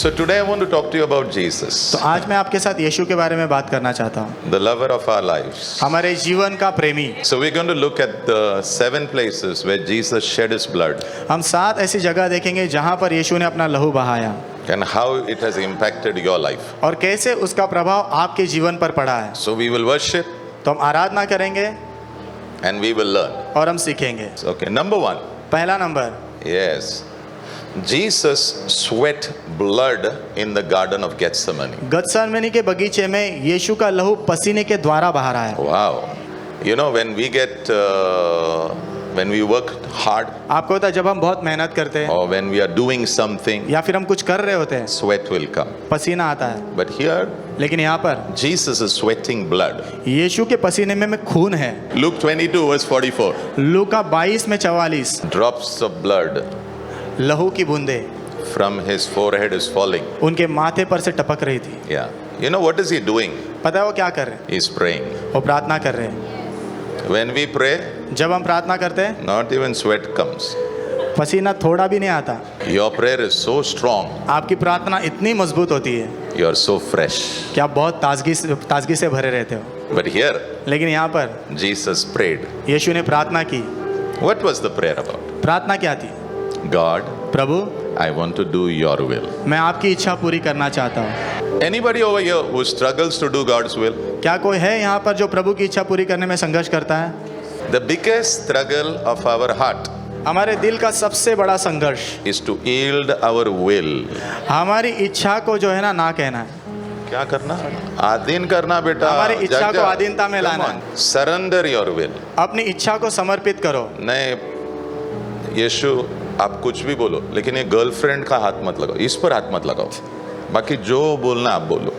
So today I want to talk to you about Jesus, तो आज मैं आपके साथ यीशु के बारे में बात करना चाहता हूँ, the lover of our lives. हमारे जीवन का प्रेमी। So we're going to look at the 7 places where Jesus shed his blood हम 7 ऐसी जगह देखेंगे जहाँ पर यीशु ने अपना लहू बहाया and how it has impacted your life. और कैसे उसका प्रभाव आपके जीवन पर पड़ा है। So we will worship तो हम आराधना करेंगे and we will learn. और हम सीखेंगे। Okay, number 1. पहला number, Yes. Jesus sweat blood in the garden of Gethsemane. गतसमनी के बगीचे में यीशु का लहू पसीने के द्वारा बहा रहा है। Wow. You know, when we work hard आपको पता है जब हम बहुत मेहनत करते हैं or when we are doing something, या फिर हम कुछ कर रहे होते हैं, sweat will come. पसीना आता है। But here, लेकिन यहाँ पर Jesus is sweating blood. यीशु के पसीने में खून है। Luke 22 verse 44. लूका 22 में 44 Drops of blood लहू की बूंदे from his forehead is falling. उनके माथे पर से टपक रही थी। Yeah. You know what is he doing? पता है वो क्या कर रहे हैं? He's praying. वो प्रार्थना कर रहे हैं। When we pray, जब हम प्रार्थना करते हैं not even sweat comes. पसीना थोड़ा भी नहीं आता। Your prayer is so strong. आपकी प्रार्थना इतनी मजबूत होती है You are so fresh. कि आप बहुत ताजगी से भरे रहते हो। But here, लेकिन यहाँ पर Jesus prayed. यीशु ने प्रार्थना की। What was the prayer about? प्रार्थना क्या थी? God, Prabhu, I want to do your will. मैं आपकी इच्छा पूरी करना चाहता हूँ। Anybody over here who struggles to do God's will? क्या कोई है यहाँ पर जो प्रभु की इच्छा पूरी करने में संघर्ष करता है? The biggest struggle of our heart हमारे दिल का सबसे बड़ा संघर्ष is to yield our will. हमारी इच्छा को जो है ना कहना है। क्या करना? आधीन करना बेटा। हमारी इच्छा जग को जा। आधीनता में Come लाना on. Surrender your will. अपनी इच्छा को समर्पित करो। नहीं, यीशु आप कुछ भी बोलो, लेकिन ये गर्लफ्रेंड का हाथ मत लगाओ, इस पर हाथ मत लगाओ, बाकी जो बोलना आप बोलो।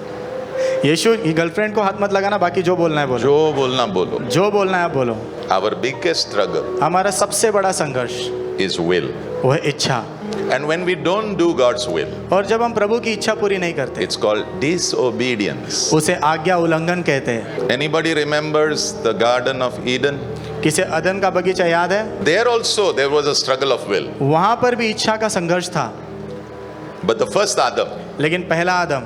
यीशु गर्लफ्रेंड को हाथ मत लगाना, बाकी जो बोलना है बोलो। जो बोलना बोलो। जो बोलना है आप बोलो। Our biggest struggle हमारा सबसे बड़ा संघर्ष is will. वो है इच्छा। And when we don't do God's will, और जब हम प्रभु की इच्छा पूरी नहीं करते, it's called disobedience. उसे आज्ञा उल्लंघन कहते हैं। Anybody remembers the Garden of Eden? किसे अदन का बगीचा याद है? There also there was a struggle of will. वहां पर भी इच्छा का संघर्ष था। But the first Adam, लेकिन पहला आदम,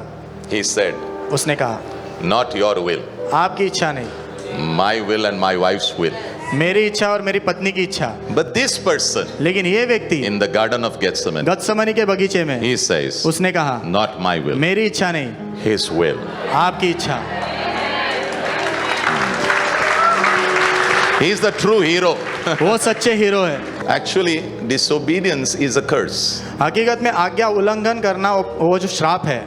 he said, उसने कहा, not your will, आपकी इच्छा नहीं, my will and my wife's will. मेरी इच्छा और मेरी पत्नी की इच्छा। But this person लेकिन ये व्यक्ति in the Garden of Gethsemane, गतसमनी के बगीचे में he says, उसने कहा, not my will, मेरी इच्छा नहीं, his will. आपकी इच्छा। He is the true hero. वो सच्चे हीरो है। Actually, disobedience is a curse. हकीकत में आज्ञा उल्लंघन करना वो जो श्राप है।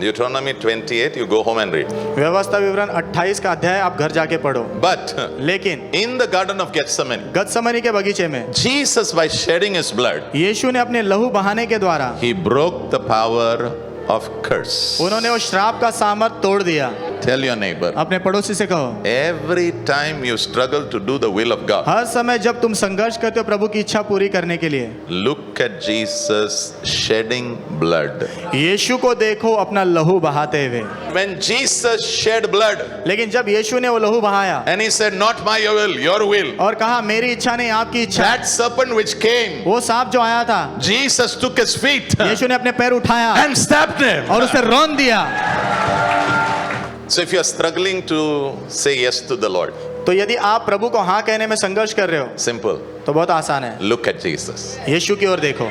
Deuteronomy 28, you go home and read. व्यवस्था विवरण 28 का अध्याय आप घर जाके पढ़ो। But लेकिन in the Garden of Gethsemane, गतसमनी के बगीचे में Jesus, by shedding his blood, यीशु ने अपने लहू बहाने के द्वारा he broke the power of curse. उन्होंने वो श्राप का सामर्थ तोड़ दिया। Tell your neighbor, अपने पड़ोसी से कहो, every time you struggle to do the will of God, हर समय जब तुम संघर्ष करते हो प्रभु की इच्छा पूरी करने के लिए, look at Jesus shedding blood. यीशु को देखो अपना लहू बहाते हुए। When Jesus shed blood लेकिन जब यीशु ने वो लहू बहाया and he said, not my will, your will, और कहा मेरी इच्छा नहीं आपकी इच्छा, that serpent which came, वो सांप जो आया था, Jesus took his feet यीशु ने अपने पैर उठाया and stabbed him. और उसे रौंद दिया। So if you are struggling to say yes to the Lord, तो यदि आप प्रभु को हाँ कहने में संघर्ष कर रहे हो, simple, तो बहुत आसान है, look at Jesus. यीशु की ओर देखो।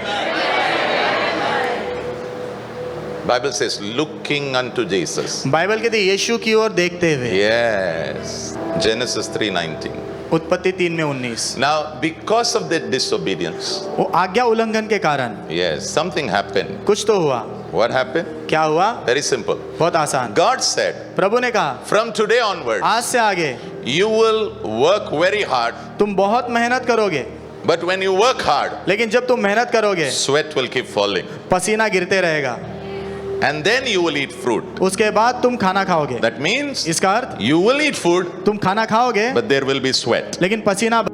Bible says, looking unto Jesus. Bible कहती है यीशु की ओर देखते हुए। Yes. Genesis 3:19. उत्पत्ति 3:19। Now, because of the disobedience, वो आज्ञा उल्लंघन के कारण yes, something happened. कुछ तो हुआ। What happened? क्या हुआ? Very simple. बहुत आसान। God said, प्रभु ने कहा, from today onwards, आज से आगे you will work very hard. तुम बहुत मेहनत करोगे, But when you work hard, लेकिन जब तुम मेहनत करोगे sweat will keep falling. पसीना गिरते रहेगा, And then you will eat fruit. उसके बाद तुम खाना खाओगे। That means इसका अर्थ you will eat food, तुम खाना खाओगे but there will be sweat. लेकिन पसीना।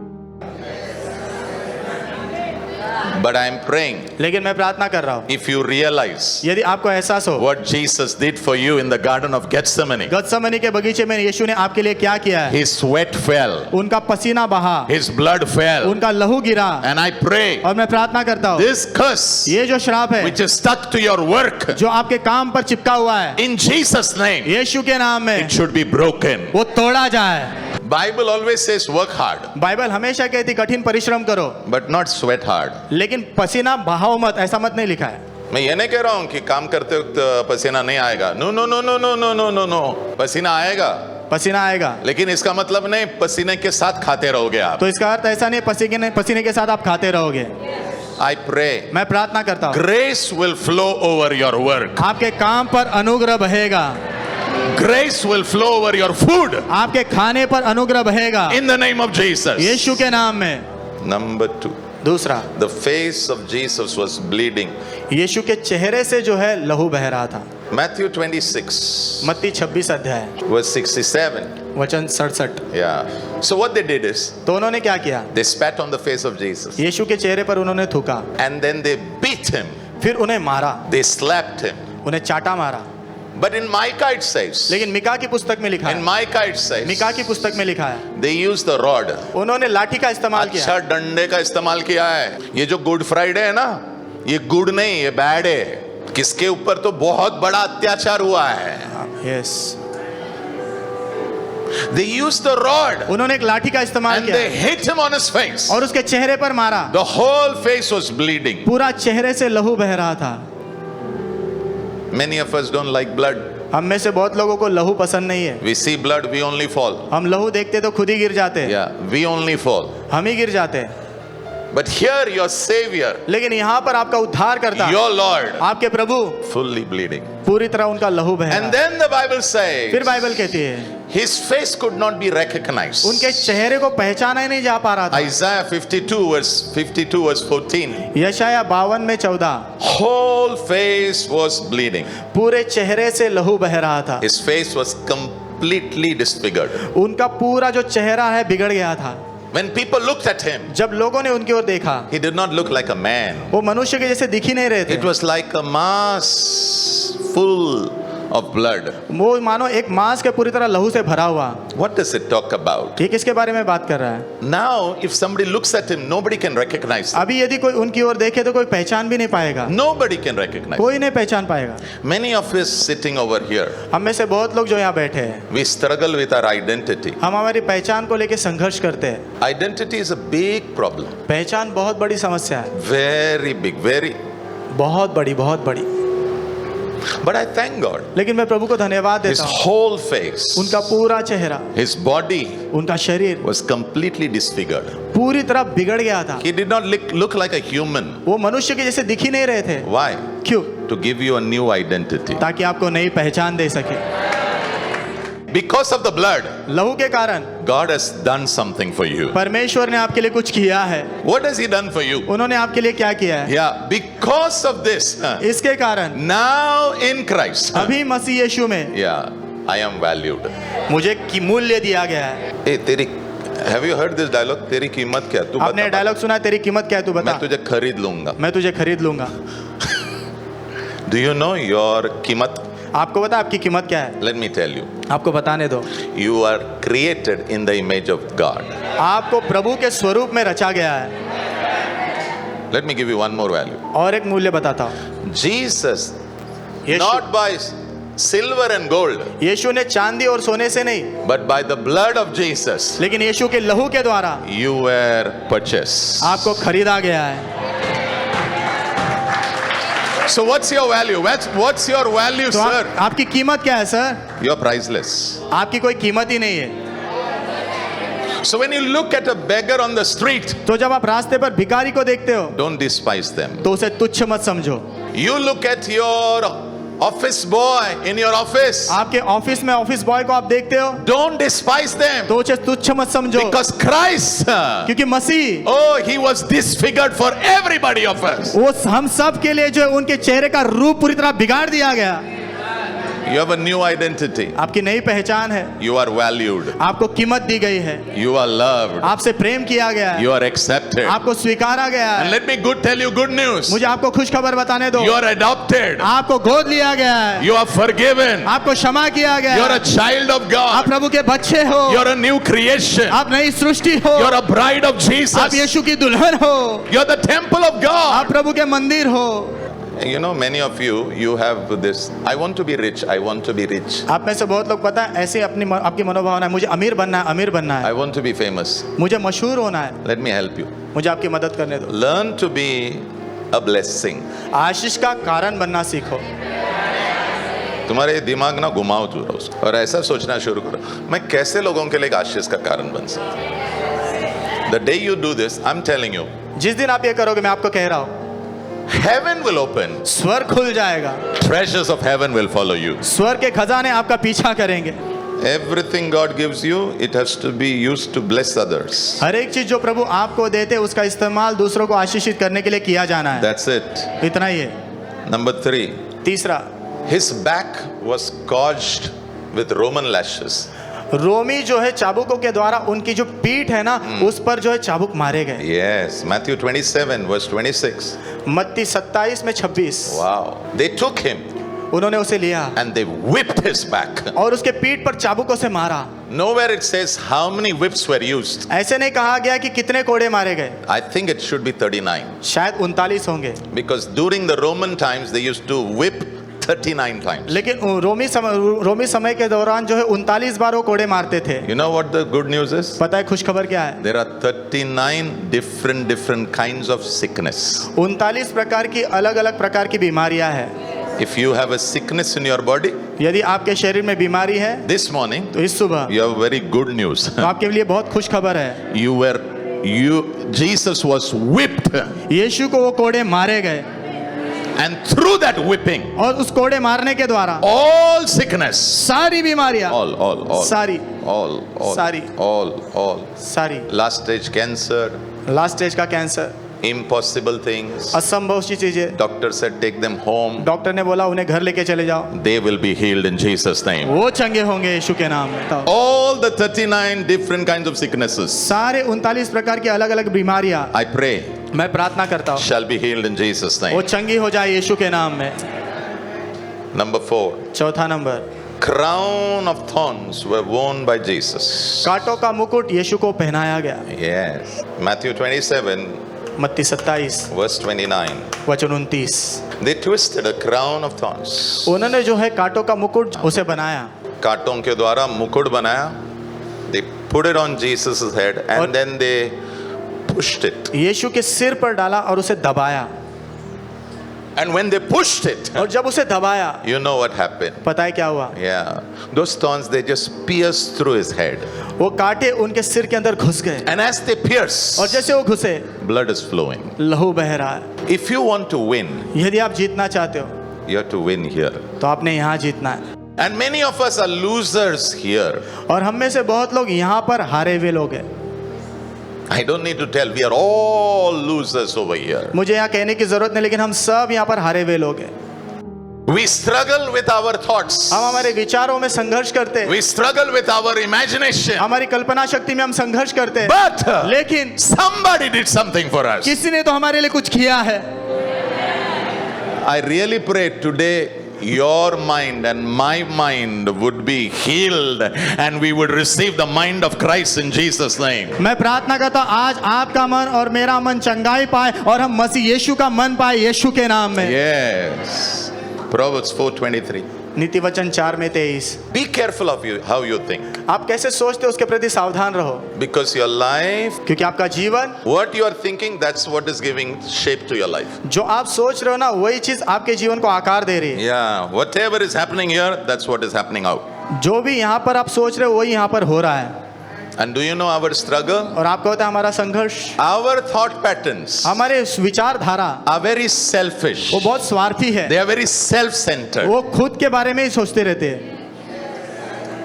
But I am praying, लेकिन मैं प्रार्थना कर रहा हूँ, if you realize यदि आपको एहसास हो what Jesus did for you in the Garden of Gethsemane, गतसमनी के बगीचे में यीशु ने आपके लिए क्या किया है। his sweat fell, उनका पसीना बहा, his blood fell, उनका लहू गिरा, and I pray और मैं प्रार्थना करता हूँ this curse ये जो श्राप है which is stuck to your work, जो आपके काम पर चिपका हुआ है, in Jesus' name, यीशु के नाम में it should be broken. वो तोड़ा जाए। Bible always says work hard, Bible हमेशा कहती कठिन परिश्रम करो, but not sweat hard. लेकिन पसीना बहाओ मत, ऐसा मत नहीं लिखा है। मैं ये नहीं कह रहा हूँ कि काम करते वक्त पसीना नहीं आएगा, no no no no no no no no no, पसीना आएगा, पसीना आएगा, लेकिन इसका मतलब नहीं पसीने के साथ खाते रहोगे आप। तो इसका अर्थ ऐसा नहीं पसीने के साथ आप खाते रहोगे। I pray मैं प्रार्थना करता हूँ grace will flow over your work, आपके काम पर अनुग्रह बहेगा, grace will flow over your food आपके खाने पर अनुग्रह बहेगा in the name of Jesus. यीशु के नाम में। Number 2, दूसरा, the face of Jesus was bleeding. यीशु के चेहरे से जो है लहू बह रहा था। Matthew 26 मत्ती 26 अध्याय verse 67. वचन 67। Yeah. So what they did is तो उन्होंने क्या किया, they spat on the face of Jesus यीशु के चेहरे पर उन्होंने थूका, and then they beat him, फिर उन्हें मारा, they slapped him. उन्हें चाटा मारा। But in Micah it says, लेकिन मिका की पुस्तक में लिखा in है, Micah it says, मिका की पुस्तक में लिखा है they used the rod. उन्होंने लाठी का इस्तेमाल किया। अच्छा डंडे का इस्तेमाल किया है। ये जो गुड फ्राइडे है ना, ये गुड नहीं, ये बैड है। किसके ऊपर तो बहुत बड़ा अत्याचार हुआ है। Yes, They used the rod उन्होंने एक लाठी का इस्तेमाल and किया they hit him on his face. और उसके चेहरे पर मारा, The whole face was bleeding. पूरा चेहरे से लहू बह रहा था। Many of us don't like blood. हम में से बहुत लोगों को लहू पसंद नहीं है। We see blood, we only fall. हम लहू देखते तो खुद ही गिर जाते हैं, Yeah, we only fall. हम ही गिर जाते हैं। But here your Savior, लेकिन यहाँ पर आपका उद्धार करता, your Lord, आपके प्रभु fully bleeding. पूरी तरह उनका लहू बह रहा And है। then the Bible says, फिर बाइबल कहती है his face could not be recognized. उनके चेहरे को पहचाना ही नहीं जा पा रहा था। Isaiah 52 verse 14. यशाया 52 में 14, Whole face was bleeding. पूरे चेहरे से लहू बह रहा था। His face was completely disfigured. उनका पूरा जो चेहरा है बिगड़ गया था। When people looked at him, जब लोगों ने उनकी ओर देखा, he did not look like a man. वो मनुष्य के जैसे दिख ही नहीं रहे थे। It was like a mass full of blood. वो मानो एक मांस के पूरी तरह लहू से भरा हुआ। What does it talk about? ये किसके बारे में बात कर रहा है? Now, if somebody looks at him, nobody can recognize him. अभी यदि कोई उनकी ओर देखे तो कोई पहचान भी नहीं पाएगा, Nobody can recognize him. कोई नहीं पहचान पाएगा। Many of us sitting over here, हम में से बहुत लोग जो यहाँ बैठे हैं, we struggle with our identity. हम हमारी पहचान को लेके संघर्ष करते हैं। Identity is a big problem. पहचान बहुत बड़ी समस्या है, Very big, very. बहुत बड़ी। But I thank God. लेकिन मैं प्रभु को धन्यवाद His देता हूँ, whole face, उनका पूरा चेहरा, his body उनका शरीर was completely disfigured. पूरी तरह बिगड़ गया था। He did not look like a human. वो मनुष्य के जैसे दिख ही नहीं रहे थे। Why? क्यों? To give you a new identity. ताकि आपको नई पहचान दे सके। Because of the blood, लहू के कारण God has done something for you. परमेश्वर ने आपके लिए कुछ किया है। What has He done for you? उन्होंने आपके लिए क्या किया है? Yeah, because of this, इसके कारण now in Christ, अभी मसीह यीशु में yeah, I am valued. मुझे की मूल्य दिया गया है। Hey, have you heard this dialogue? तेरी कीमत क्या? तू आपने बता। डायलॉग सुना, तेरी कीमत क्या है तू बता। मैं तुझे खरीद लूंगा। मैं तुझे खरीद लूंगा। Do you know your कीमत? आपको पता आपकी कीमत क्या है? Let me tell you. आपको बताने दो। You are created in the image of God. आपको प्रभु के स्वरूप में रचा गया है। Let me give you one more value. और एक मूल्य बताता हूँ। Jesus, Yeshu not by silver and gold, यीशु ने चांदी और सोने से नहीं, but by the blood of Jesus, लेकिन यीशु के लहू के द्वारा you were purchased. आपको खरीदा गया है। So what's your value? What's your value, तो sir? आपकी कीमत क्या है सर? You're priceless. आपकी कोई कीमत ही नहीं है। So when you look at a beggar on the street, तो जब आप रास्ते पर भिखारी को देखते हो don't despise them. तो उसे तुच्छ मत समझो। You look at your office boy in your office, आपके ऑफिस में ऑफिस बॉय को आप देखते हो don't despise them, तो उसे तुच्छ मत समझो, because Christ, क्योंकि मसीह oh, he was disfigured for everybody of us. वो हम सब के लिए जो है उनके चेहरे का रूप पूरी तरह बिगाड़ दिया गया। You have a new identity. आपकी नई पहचान है, You are valued. आपको कीमत दी गई है, You are loved. आपसे प्रेम किया गया है, You are accepted. आपको स्वीकारा गया And है। let me tell you good news. मुझे आपको खुश खबर बताने दो, You are adopted. आपको गोद लिया गया है, You are forgiven. आपको क्षमा किया गया You are है, a child of आप God. प्रभु के बच्चे हो, You are a new creation. आप नई सृष्टि हो, You are a bride of आप Jesus. यीशु की दुल्हन हो, You are the temple of आप God. प्रभु के मंदिर हो। You know, many of you have this. I want to be rich. I want to be rich. आप में से बहुत लोग पता है ऐसे आपकी मनोभावना है, मुझे अमीर बनना है, अमीर बनना I है, want to be famous. मुझे मशहूर होना है। Let me help you. मुझे आपकी मदद करने दो। Learn to be a blessing. आशीष का कारण बनना सीखो। तुम्हारे दिमाग ना घुमाओ जरा उसको और ऐसा सोचना शुरू करो, मैं कैसे लोगों के लिए एक आशीष का कारण बन सकता हूं। The day you do this, I'm telling you, जिस दिन आप ये करोगे, मैं आपको कह रहा हूँ, heaven will open. स्वर्ग खुल जाएगा, Treasures of heaven will follow you. स्वर्ग के खजाने आपका पीछा करेंगे। Everything God gives you, it has to be used to bless others. हर एक चीज जो प्रभु आपको देते, उसका इस्तेमाल दूसरों को आशीषित करने के लिए किया जाना है। That's it. इतना ही है। Number 3. तीसरा, His back was gouged with Roman lashes. रोमी जो है चाबुकों के द्वारा उनकी जो पीठ है ना, उस पर जो है चाबुक मारे गए। Yes, Matthew 27 verse 26. मत्ती 27 में 26। Wow. They took him उन्होंने उसे लिया and they whipped his back. और उसके पीठ पर चाबुकों से मारा। Nowhere it says how many whips were used. ऐसे नहीं कहा गया कि कितने कोड़े मारे गए, I think it should be 39. शायद 39 होंगे, Because during the Roman times they used to whip 39 times. लेकिन रोमी समय के दौरान जो है 39 बार वो कोड़े मारते थे। You know what the good news is? पता है खुश खबर क्या है? There are 39 different kinds of sickness. 39 प्रकार की अलग अलग प्रकार की बीमारियां हैं। If you have a sickness in your body, यदि आपके शरीर में बीमारी है this morning तो इस सुबह you have very good news. तो आपके लिए बहुत खुश खबर है। Jesus was whipped, यीशु को वो कोड़े मारे गए and through that whipping, और उस कोड़े मारने के द्वारा all sickness, सारी बीमारियां, all, सारी सारी सारी, last stage cancer, last stage का कैंसर, impossible things. असंभव सी चीजें, Doctor said take them home. Doctor ने बोला उन्हें घर लेके चले जाओ, They will be healed in Jesus' name. वो चंगे होंगे यीशु के नाम में। तो All the 39 different kinds of sicknesses, सारे 39 प्रकार की अलग अलग बीमारियां, I pray, मैं प्रार्थना करता हूँ shall be healed in Jesus' वो name. चंगी हो जाए यीशु के नाम में। Number 4. चौथा number, Crown of thorns were worn by Jesus. कांटों का मुकुट यीशु को पहनाया गया। Yes. Matthew 27 मत्ती 27 verse 29. वचन 29। They twisted a crown of thorns. उन्होंने जो है कांटों का मुकुट उसे बनाया, कांटों के द्वारा मुकुट बनाया. They put it on Jesus' head और- and then they pushed it. यीशु के सिर पर डाला और उसे दबाया, And when they pushed it, और जब उसे दबाया, you know what happened. पता है क्या हुआ? Yeah. Those thorns, they just pierced through his head. वो कांटे उनके सिर के अंदर घुस गए, And as they pierce, और जैसे वो घुसे, blood is flowing. लहू बह रहा है। If you want to win, यदि आप जीतना चाहते हो you have to win here. तो आपने यहाँ जीतना है। And many of us are losers here. और हम में से बहुत लोग यहाँ पर हारे हुए लोग हैं। I don't need to tell, we are all losers over here. मुझे यहाँ कहने की जरूरत नहीं, लेकिन हम सब यहाँ पर हारे हुए लोग हैं। We struggle with our thoughts. हम हमारे विचारों में संघर्ष करते हैं, We struggle with our imagination. हमारी कल्पना शक्ति में हम संघर्ष करते हैं, But लेकिन somebody did something for us. किसी ने तो हमारे लिए कुछ किया है। I really pray today your mind and my mind would be healed and we would receive the mind of Christ in Jesus' name. मैं प्रार्थना करता हूँ आज आपका मन और मेरा मन चंगाई पाए और हम मसीह यीशु का मन पाए यीशु के नाम में। Yes. Proverbs 4:23. नीति वचन 4 में 23। Be careful of how you think, आप कैसे सोचते हो उसके प्रति सावधान रहो, because your life, क्योंकि आपका जीवन, what you are thinking, that's what is giving shape to your life. जो आप सोच रहे हो ना, वही चीज आपके जीवन को आकार दे रही है। Yeah, whatever is happening here, that's what is happening out. जो भी यहाँ पर आप सोच रहे हो वही यहाँ पर हो रहा है। And do you know our struggle? और आपको होता है हमारा संघर्ष, Our thought patterns हमारे विचारधारा are very selfish. वो बहुत स्वार्थी है, They are very self-centered. वो खुद के बारे में ही सोचते रहते हैं।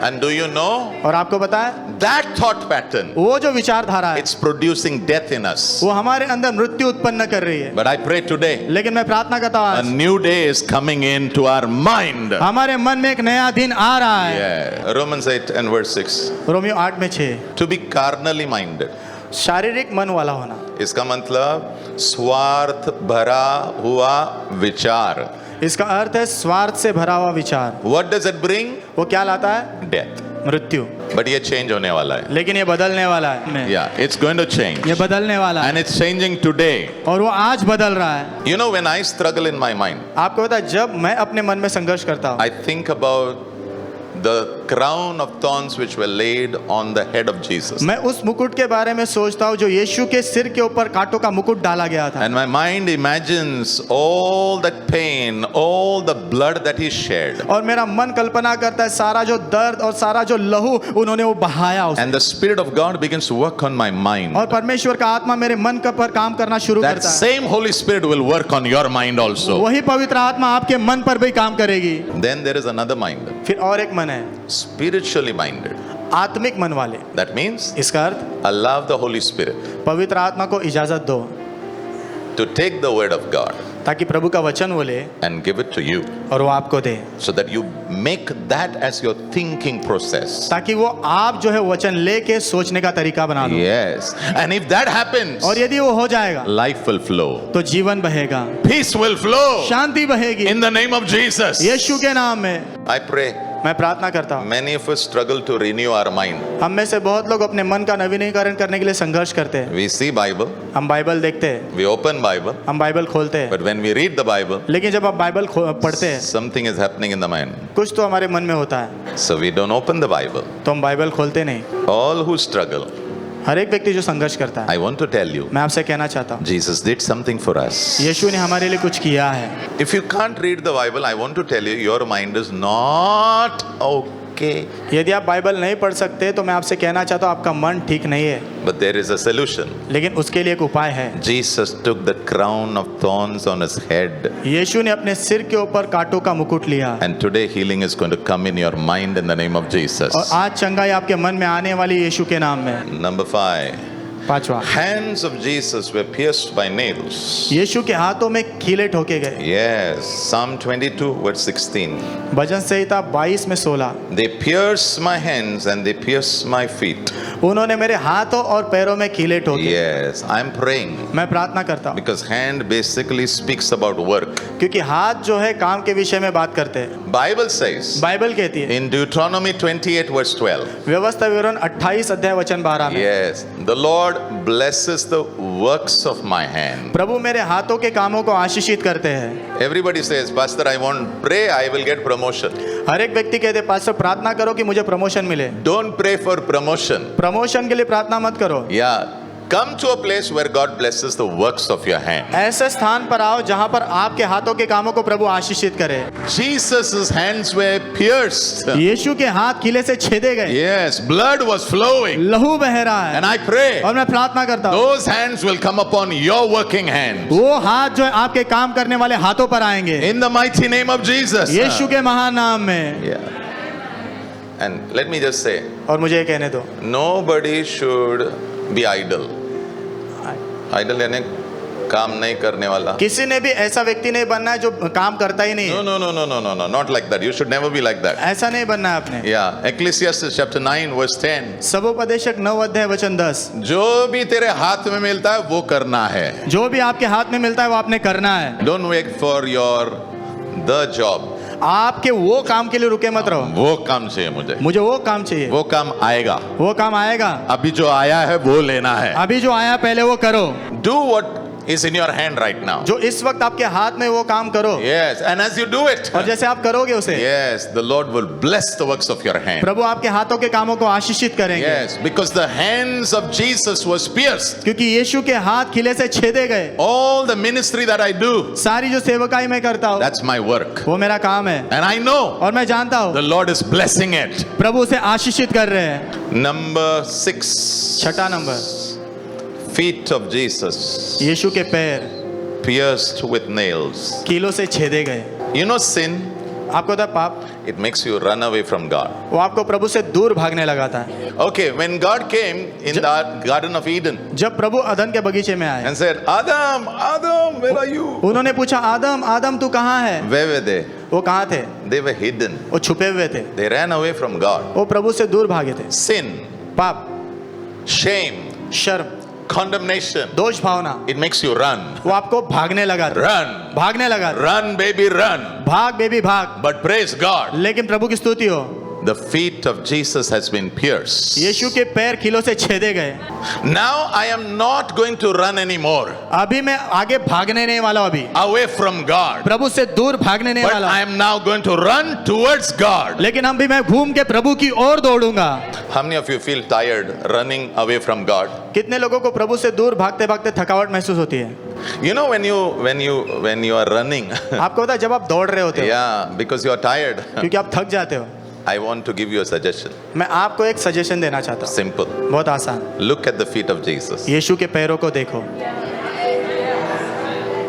And do you know और आपको पता है that thought pattern? वो जो विचारधारा है It's producing death in us. वो हमारे अंदर मृत्यु उत्पन्न कर रही है। But I pray today, लेकिन मैं प्रार्थना करता हूँ a आज new day is coming into our mind. हमारे मन में एक नया दिन आ रहा है। Yeah. Romans 8 and verse 6. Romeo 8 में 6 To be carnally minded. शारीरिक मन वाला होना, इसका मतलब स्वार्थ भरा हुआ विचार. इसका अर्थ है स्वार्थ से भरा हुआ विचार। What does it bring? वो क्या लाता है? Death. मृत्यु। But ये change होने वाला है. लेकिन ये बदलने वाला है। Yeah, it's going to change. ये बदलने वाला है And it's changing today. और वो आज बदल रहा है। You know, when I struggle in my mind, आपको पता है जब मैं अपने मन में संघर्ष करता हूँ I think about the crown of thorns which were laid on the head of Jesus. मैं उस मुकुट के बारे में सोचता हूँ जो यीशु के सिर के ऊपर कांटों का मुकुट डाला गया था। And my mind imagines all that pain, all the blood that he shed. और मेरा मन कल्पना करता है सारा जो दर्द और सारा जो लहू उन्होंने वो बहाया उसमें। And the Spirit of God begins to work on my mind. और परमेश्वर का आत्मा मेरे मन का पर काम करना शुरू That करता है। same Holy Spirit will work on your mind also. वही पवित्र आत्मा आपके मन पर भी काम करेगी। Then there is another mind, फिर और एक मन है spiritually minded. आत्मिक मन वाले। That means इसका अर्थ allow the Holy Spirit पवित्र आत्मा को इजाजत दो to take the word of God ताकि प्रभु का वचन वो ले and give it to you, और वो आपको दे, so that you make that as your thinking process. ताकि वो आप जो है वचन लेके सोचने का तरीका बना लो। Yes. And if that happens, और यदि वो हो जाएगा life will flow. तो जीवन बहेगा, Peace will flow. शांति बहेगी In the name of Jesus. यीशु के नाम में। I pray. मैं प्रार्थना करता हूँ Many of us struggle to renew our mind. हम में से बहुत लोग अपने मन का नवीनीकरण करने के लिए संघर्ष करते हैं। We see Bible, हम बाइबल देखते हैं, we open Bible, हम बाइबल खोलते हैं, but when we read the Bible, लेकिन जब आप बाइबल पढ़ते हैं something is happening in the mind. कुछ तो हमारे मन में होता है, So we don't open the Bible. तो हम बाइबल खोलते नहीं। All who struggle, हर एक व्यक्ति जो संघर्ष करता है, I want to tell you, मैं आपसे कहना चाहता हूँ Jesus did something for us. यीशु ने हमारे लिए कुछ किया है। If you can't read the Bible, I want to tell you, your mind is not okay. यदि आप बाइबल नहीं पढ़ सकते तो मैं आपसे कहना चाहता हूँ आपका मन ठीक नहीं है, But there is a solution. लेकिन उसके लिए एक उपाय है। Jesus took the crown of thorns on his head. यीशु ने अपने सिर के ऊपर कांटों का मुकुट लिया And today healing is going to come in your mind in the name of Jesus. और आज चंगाई आपके मन में आने वाली यीशु के नाम में। Number 5. पांचवा, Hands of Jesus were pierced by nails. यीशु के हाथों में कीले ठोके गए। Yes. Psalm 22 verse 16. भजन संहिता 22 में 16, They pierced my hands and they pierced my feet. उन्होंने मेरे हाथों और पैरों में कीले ठोके। Yes. I'm praying मैं प्रार्थना करता हूँ because hand basically speaks about work. क्योंकि हाथ जो है काम के विषय में बात करते हैं। Bible says बाइबल कहती है in Deuteronomy 28 verse 12. व्यवस्था विवरण 28 अध्याय वचन 12 में, Yes. The Lord blesses the works of my hand. प्रभु मेरे हाथों के कामों को आशीषित करते हैं। Everybody says, Pastor, I want pray, I will get promotion. हर एक व्यक्ति कहते हैं पास्टर प्रार्थना करो कि मुझे प्रमोशन मिले। Don't pray for promotion. Promotion के लिए प्रार्थना मत करो। Yeah. Come to a place where God blesses the works of your hand. ऐसे स्थान पर आओ जहां पर आपके हाथों के कामों को प्रभु आशीषित करे। Jesus' hands were pierced. यीशु के हाथ कीले से छेदे गए, Yes, blood was flowing. लहू बह रहा है। And I pray और मैं प्रार्थना करता हूँ those hands will come upon your working hands. वो हाथ जो है आपके काम करने वाले हाथों पर आएंगे In the mighty name of Jesus. यीशु के महान नाम में। Yeah. And let me just say, और मुझे ये कहने दो, nobody should be idle. Idle यानी काम नहीं करने वाला. किसी ने भी ऐसा व्यक्ति नहीं बनना है जो काम करता ही नहीं No, है। no, not like that. You should never be like that. ऐसा नहीं बनना है आपने। Yeah, Ecclesiastes chapter 9 verse 10. सबोपदेशक 9 अध्याय वचन 10, जो भी तेरे हाथ में मिलता है वो करना है. जो भी आपके हाथ में मिलता है वो आपने करना है। Don't wait for the job. आपके वो काम के लिए रुके मत रहो, वो काम चाहिए मुझे. मुझे वो काम चाहिए, वो काम आएगा. वो काम आएगा। अभी जो आया है वो लेना है. अभी जो आया पहले वो करो, Do what is in your hand right now. जो इस वक्त आपके हाथ में वो काम करो। Yes, and as you do it, और जैसे आप करोगे उसे, yes, the Lord will bless the works of your hand. प्रभु आपके हाथों के कामों को आशीषित करेंगे। Yes, because the hands of Jesus was pierced. क्योंकि यीशु के हाथ किले से छेदे गए। All the ministry that I do, सारी जो सेवकाई मैं करता हूँ that's my work. वो मेरा काम है, And I know और मैं जानता हूँ the Lord is blessing it. प्रभु उसे आशीषित कर रहे हैं। Number 6. छठा नंबर, Feet of Jesus यीशु के पैर pierced with nails. कीलों से छेदे गए। You know sin? आपको पता है पाप it makes you run away from God. वो आपको प्रभु से दूर भागने लगाता है। Okay, when God came in the Garden of Eden जब प्रभु अदन के बगीचे में आए, and said, Adam, Adam, where are you? उन्होंने पूछा आदम आदम तू कहाँ है? Where were they? वो कहाँ थे? They were hidden. वो छुपे हुए थे, They ran away from God. वो प्रभु से दूर भागे थे। Sin, पाप, shame, शर्म, condemnation, दोष भावना, it makes you run. वो आपको भागने लगा, Run. भागने लगा। Run, baby, run. भाग बेबी भाग। But praise God, लेकिन प्रभु की स्तुति हो, the feet of Jesus has been pierced. यीशु के पैर कीलों से छेदे गए। Now I am not going to run anymore अभी मैं आगे भागने नहीं वाला हूं, अभी away from God. प्रभु से दूर भागने नहीं But वाला I हूं। am now going to run towards God. लेकिन अभी मैं घूम के प्रभु की ओर दौड़ूंगा। How many of you feel tired running away from God? कितने लोगों को प्रभु से दूर भागते भागते थकावट महसूस होती है? You know when you are running, आपको पता है जब आप दौड़ रहे होते हो, yeah, because you are tired. क्योंकि आप थक जाते हो। I want to give you a suggestion. मैं आपको एक सजेशन देना चाहता हूँ, Simple. बहुत आसान। Look at the feet of Jesus. यीशु के पैरों को देखो।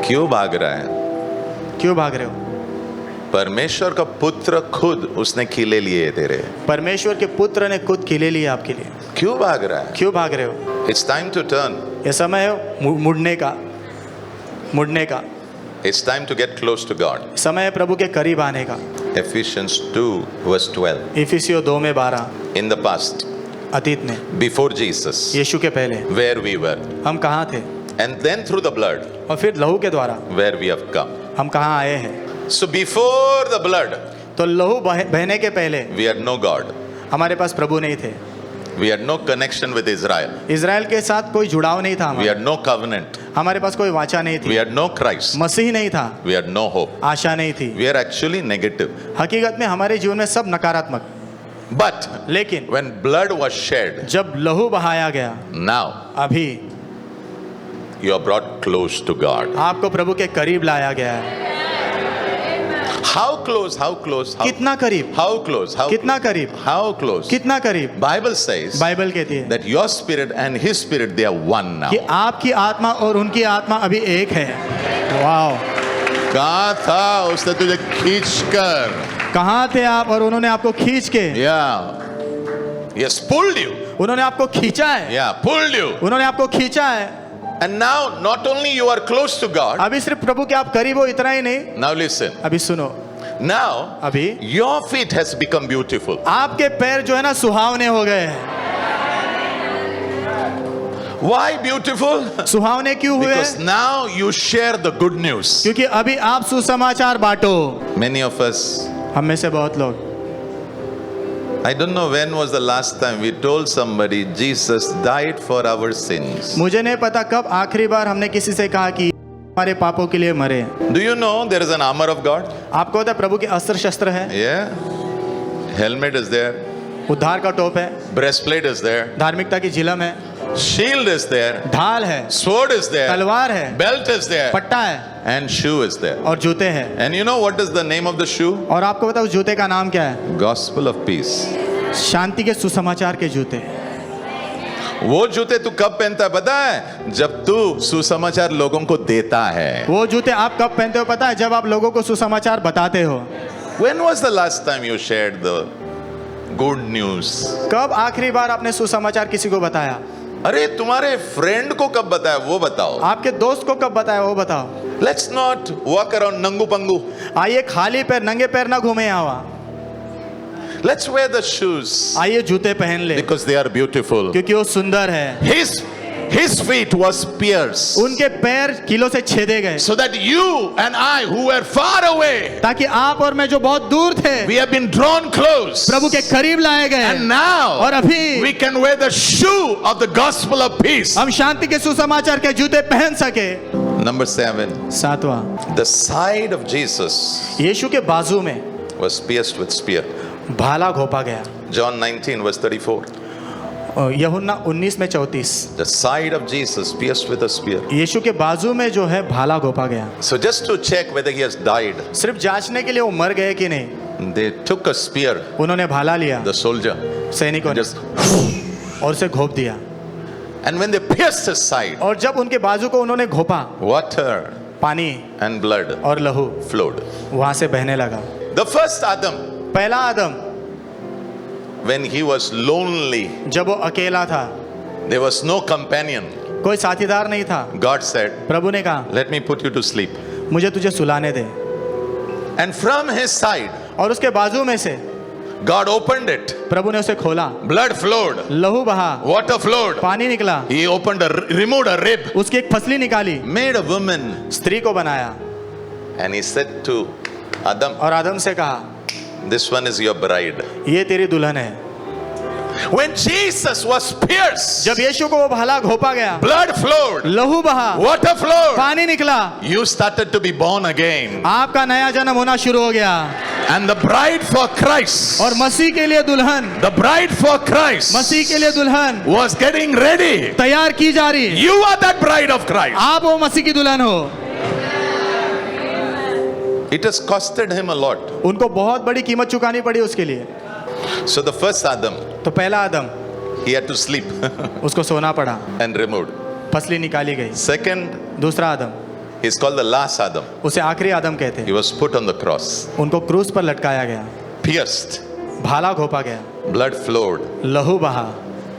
क्यों भाग रहा है? क्यों भाग रहे हो? परमेश्वर का पुत्र खुद उसने कीले लिए तेरे। परमेश्वर के पुत्र ने खुद कीले लिए आपके लिए। क्यों भाग रहा है? क्यों भाग रहे हो? It's time to turn. ये समय है मुड़ने का, मुड़ने का It's time to get close to God. समय है प्रभु के करीब आने का। Ephesians 2 verse 12. इफिसियों 2 में 12, In the past, अतीत में, before Jesus, यीशु के पहले where we were, हम कहाँ थे, and then through the blood, और फिर लहू के द्वारा where we have come. हम कहाँ आए हैं। So before the blood, तो लहू बहने के पहले we had no God. हमारे पास प्रभु नहीं थे। We had no connection with Israel. Israel के साथ कोई जुड़ाव नहीं था We हमारा। had no covenant. हमारे पास कोई वाचा नहीं We थी, had no Christ. मसीह नहीं था, We had no hope. आशा नहीं थी। We are actually negative. हकीकत में हमारे जीवन में सब नकारात्मक। But लेकिन when blood was shed, जब लहू बहाया गया, now अभी you are brought close to God. आपको प्रभु के करीब लाया गया है। How close? How close? How, कितना करीब, how close? How कितना करीब, How close? कितना करीब। Bible says बाइबल कहती है that your spirit and his spirit they are one now. कि आपकी आत्मा और उनकी आत्मा अभी एक है। वाह, कहाँ था उसने तुझे खींचकर? कहाँ थे आप और उन्होंने आपको खींच के, Yeah. Yes, pulled you. उन्होंने आपको खींचा है, Yeah, pulled you. उन्होंने आपको खींचा है। And now not only you are close to God. अभी सिर्फ प्रभु के आप करीब हो इतना ही नहीं, Now listen. अभी सुनो, Now अभी your feet has become beautiful. आपके पैर जो है ना सुहावने हो गए हैं। Why beautiful? सुहावने क्यों हुए? Because now you share the good news. क्योंकि अभी आप सुसमाचार बांटो। Many of us, हम में से बहुत लोग, I don't know when was the last time we told somebody Jesus died for our sins. मुझे नहीं पता कब आखिरी बार हमने किसी से कहा कि हमारे पापों के लिए मरे। Do you know there is an armor of God? आपको पता है प्रभु के अस्त्र शस्त्र है, Yeah. Helmet is there. उद्धार का टोप है, Breastplate is there. धार्मिकता की झिलम है, Shield is there. ढाल है, Sword is there. तलवार है, Belt is there. पट्टा है And shoe is there. और जूते हैं। And you know what is the name of the shoe? और आपको पता है उस जूते का नाम क्या है? Gospel of peace. शांति के सुसमाचार के जूते। वो जूते तू कब पहनता है पता है? जब तू सुसमाचार लोगों को देता है। वो जूते आप कब पहनते हो पता है? जब आप लोगों को सुसमाचार बताते हो। When was the last time you shared the good news? कब आखिरी बार आपने सुसमाचार किसी को बताया? अरे तुम्हारे फ्रेंड को कब बताया वो बताओ। आपके दोस्त को कब बताया वो बताओ। Let's not walk around नंगू पंगू. आइए खाली पैर नंगे पैर ना घूमे यहाँ। Let's wear the shoes आइए जूते पहन ले, because they are beautiful. क्योंकि वो सुंदर है। His feet was pierced उनके पैर कीलों से छेदे गए, so that you and I who were far away, ताकि आप और मैं जो बहुत दूर थे we have been drawn close. प्रभु के करीब लाए गए। And now और अभी we can wear the shoe of the gospel of peace. हम शांति के सुसमाचार के जूते पहन सके। Number 7. 7वां, The side of Jesus यीशु के बाजू में was pierced with spear. भाला घोंपा गया। John 19 verse 34. यूहन्ना 19 में 34, The side of Jesus pierced with a spear. यीशु के बाजू में जो है भाला घोंपा गया। So just to check whether he has died, सिर्फ जांचने के लिए वो मर गए कि नहीं, they took a spear, उन्होंने भाला लिया the soldier, सैनिकों ने just, और उसे घोंप दिया। and when they pierced his side, और जब उनके बाजू को उन्होंने घोंपा, water पानी and blood और लहू flowed. वहां से बहने लगा। The first Adam, पहला आदम when he was lonely, जब वो अकेला था, there was no companion. कोई साथीदार नहीं था, God said, प्रभु ने कहा let me put you to sleep. मुझे तुझे सुलाने दे। And from his side, और उसके बाजू में से God opened it. प्रभु ने उसे खोला, Blood flowed. लहू बहा, Water flowed. पानी निकला, He removed a rib, उसकी एक फसली निकाली, made a woman, स्त्री को बनाया and he said to Adam, और आदम से कहा this one is your bride. ये तेरी दुल्हन है। When Jesus was pierced, जब यीशु को वो भाला घोंपा गया, blood flowed, लहू बहा, water flowed, पानी निकला, you started to be born again. आपका नया जन्म होना शुरू हो गया। And the bride for Christ, और मसीह के लिए दुल्हन, the bride for Christ मसीह के लिए दुल्हन was getting ready. तैयार की जा रही। You are that bride of Christ. आप वो मसीह की दुल्हन हो। It has costed him a lot. उनको बहुत बड़ी कीमत चुकानी पड़ी उसके लिए। So the first Adam, तो पहला आदम, he had to sleep उसको सोना पड़ा, and removed. फसली निकाली गई। Second, दूसरा आदम, he's called the last Adam. उसे आखिरी आदम कहते He हैं। was put on the cross, उनको क्रूस पर लटकाया गया, pierced, भाला घोंपा गया, blood flowed, लहू बहा,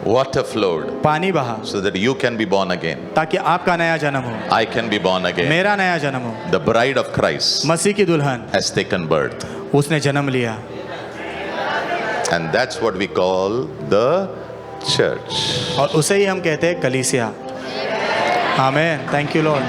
water flowed, पानी बहा, so that you can be born again. ताकि आपका नया जन्म हो, I can be born again. मेरा नया जन्म हो। The bride of Christ मसीह की दुल्हन has taken birth. उसने जन्म लिया, And that's what we call the church. और उसे ही हम कहते हैं कलीसिया। आमीन, थैंक यू लॉर्ड।